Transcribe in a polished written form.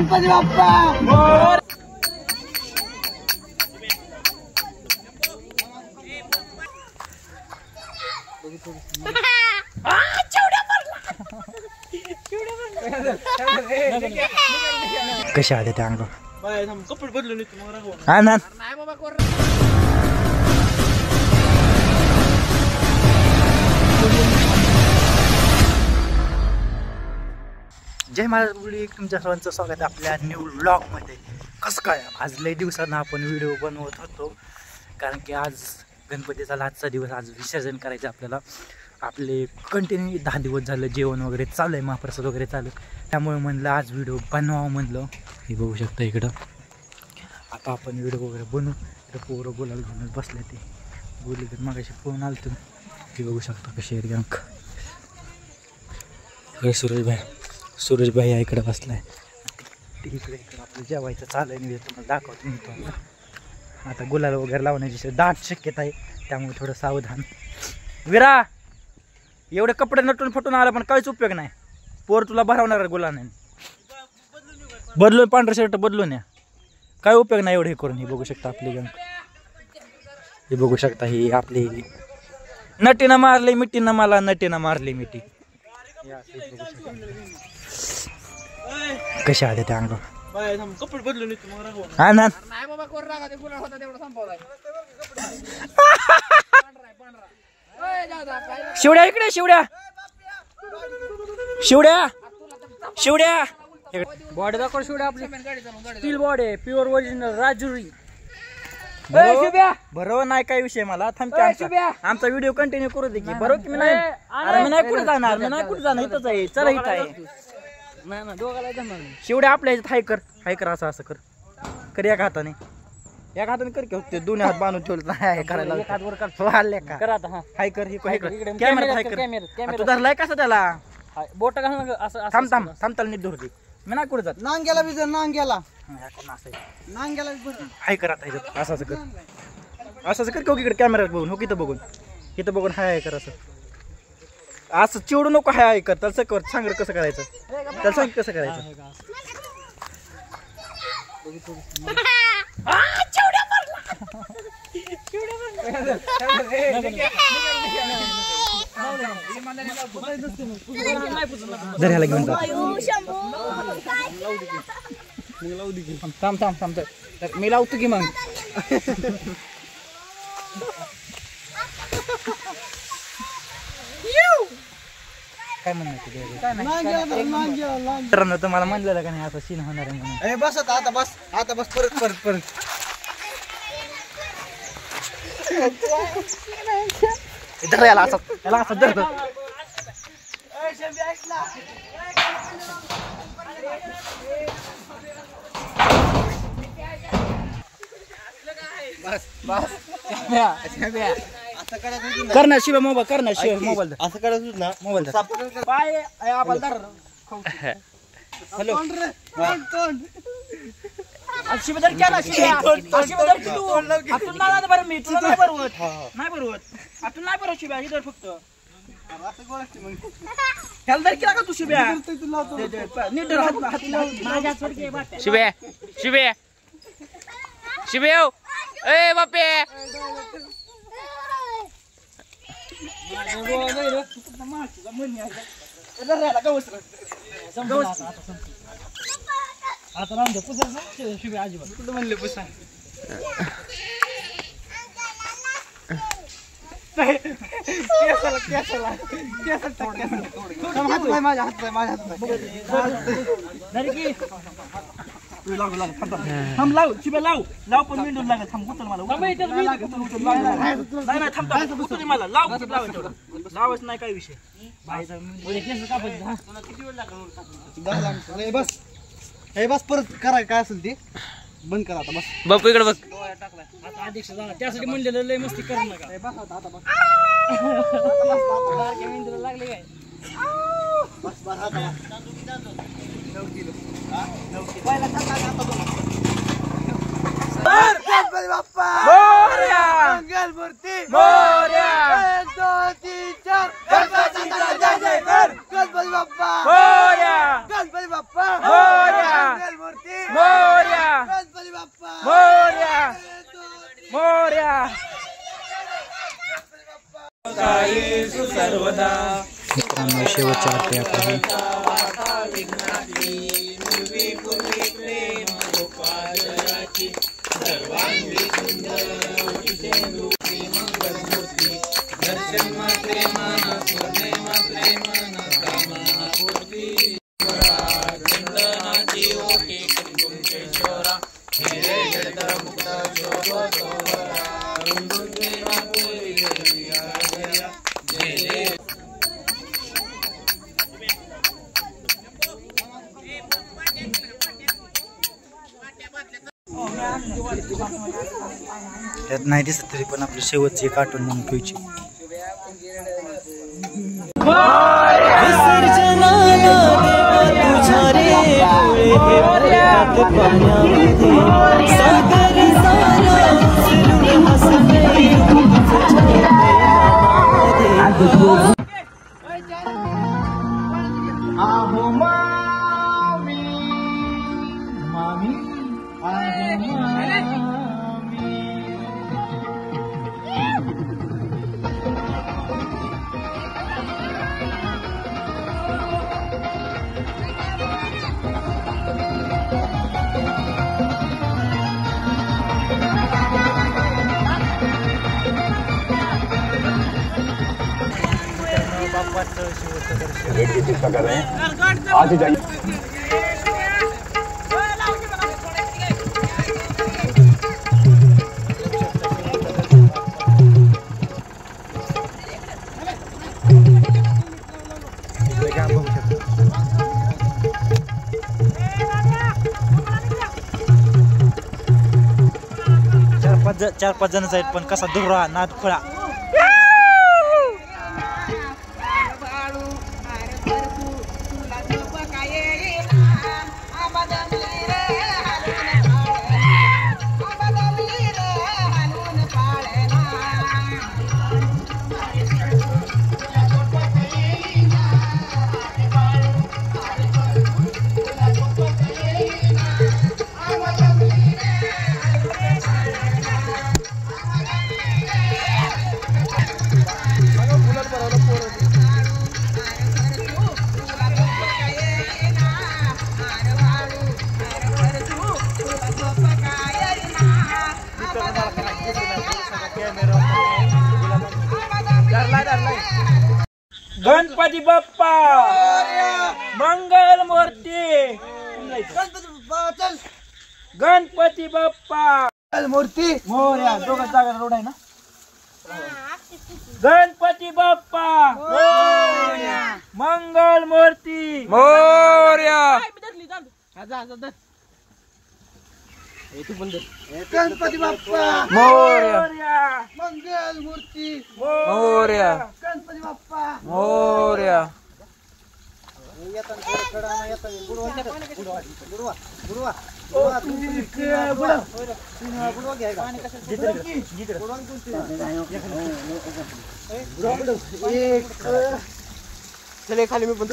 गणपती बाप्पा कशा आले त्या अंग कपडे बदलून जय महाराज मुली, तुमच्या सर्वांचं स्वागत आहे आपल्या न्यू व्लॉग मध्ये. कसं काय आज लई दिवसांना आपण व्हिडिओ बनवत होतो, कारण की आज गणपतीचा आजचा दिवस, आज विसर्जन करायचं आपल्याला. आपले कंटिन्यू 10 दिवस झालं जेवण वगैरे चालू आहे, महाप्रसाद वगैरे चालू आहे, त्यामुळे म्हणलं आज व्हिडिओ बनवावं म्हणलं. हे बघू शकता इकडं आता आपण व्हिडिओ वगैरे बनवू. तर पोरं बोलायला घेऊनच बसले, ते बोलले तर मग अशी फोन आलं तुम्ही. हे बघू शकता कशी आहे गंक. सूरज भाई इकडे बसलाय, इकडे आपलं जेवायचं चालू आहे. तुम्हाला दाखवतो मी तो आता गुलाल वगैरे लावण्याची दाट शक्यता आहे, त्यामुळे थोडं सावधान. विरा एवढे कपडे नटून फटून आला पण काहीच उपयोग नाही. पोर तुला भरवणार गुलाने बदलून, पांढरं शर्ट बदलून या, काय उपयोग नाही एवढे हे करून. हे बघू शकता आपली गंग, हे बघू शकता ही आपली नटीनं मारली मिठीनं, मला नटीनं मारली मिठी. कशा आले त्या अंग कपडे बदलून शिवड्या इकडे, शिवड्या शिवड्या शिवड्या बॉडी दाखव. शिवड्या आपली स्टील बॉडी आहे, प्युअर ओरिजिनल राजुरी. बरोबर नाही काय विषय मला थांबते. आमचा व्हिडिओ कंटिन्यू करू दे की. बरोबर की मी नाही, अरे मी नाही कुठे जाणार, मी नाही कुठे जाणार, इथंच आहे. चला इथं आहे शिवड्या आपल्या इथं. हाय कर असं असं कर एका हाताने कर की होते. दोन्ही हात बांधून ठेवलं नाही करायला. हाय कर कॅमेरा तू धरलाय कसा त्याला बोट घालून असं. थांबताल नीट धरू दे. मी नाही कुठे जात. नांग्याला बिजर नांग्याला हाय कर आता असं असं कर, असं असं कर की इकडे कॅमेरा बघून. हो इथं बघून हाय कर असं असं चिवडू नको. हाय कर त्याला कर, सांग कसं करायचं, त्याला सांग कसं करायचं. जऱ्याला घेऊन जा. थांब मी लावतो की मग. काय म्हणणं तुम्हाला म्हणलेलं का नाही आता सीन होणार आहे म्हणून. बस आता बस परत धर याला असं धर. कर ना शिवाय मोबाईल, कर ना शिवाय मोबाईल असं करायचं ना. मोबाईल पाय हॅलो शिवधर केला बरं. मी तुला नाही बरोबर आपण नाही बरोबर शिव्या इधर फक्त ह्याला धर केला का तू शिव्या. शिव्या ए बापे आता राहून द्या. पुसा शिव्या अजिबात कुठं म्हणले पुसा. माझ्या हात थांब लाव शिव्या लाव पण मेंढून लागेल. थांब उचल मला मला लावच नाही काय विषय. बस परत करा काय असेल ते बंद करा आता. बस बापू इकडे बघ. आता अध्यक्ष झाला त्यासाठी म्हणलेलं लय मस्ती करू नका. लागले काय गणपती बाप्पा मंगलमूर्ती मोरया. 1 2 3 4 गणपती बाप्पा मोरया. गणपती बाप्पा मोरया. मंगलमूर्ती शेवटची आरती आपली. त्यात नाही दिसत तरी पण आपली शेवटची एक आठवण म्हणून ठेवायची. चार पाच जणच आहेत पण कसा दुरा नाद खुळा. गणपती बाप्पा मंगल मूर्ती. गणपती बाप्पा मूर्ती मोरया. दोघं जागा रोड आहे ना. गणपती बाप्पा मंगल मूर्ती मोरया. गणपती बाप्पा मोरया. मंगल मूर्ती मोरया. गणपती बाप्पा मोरया. चले खाली मी पण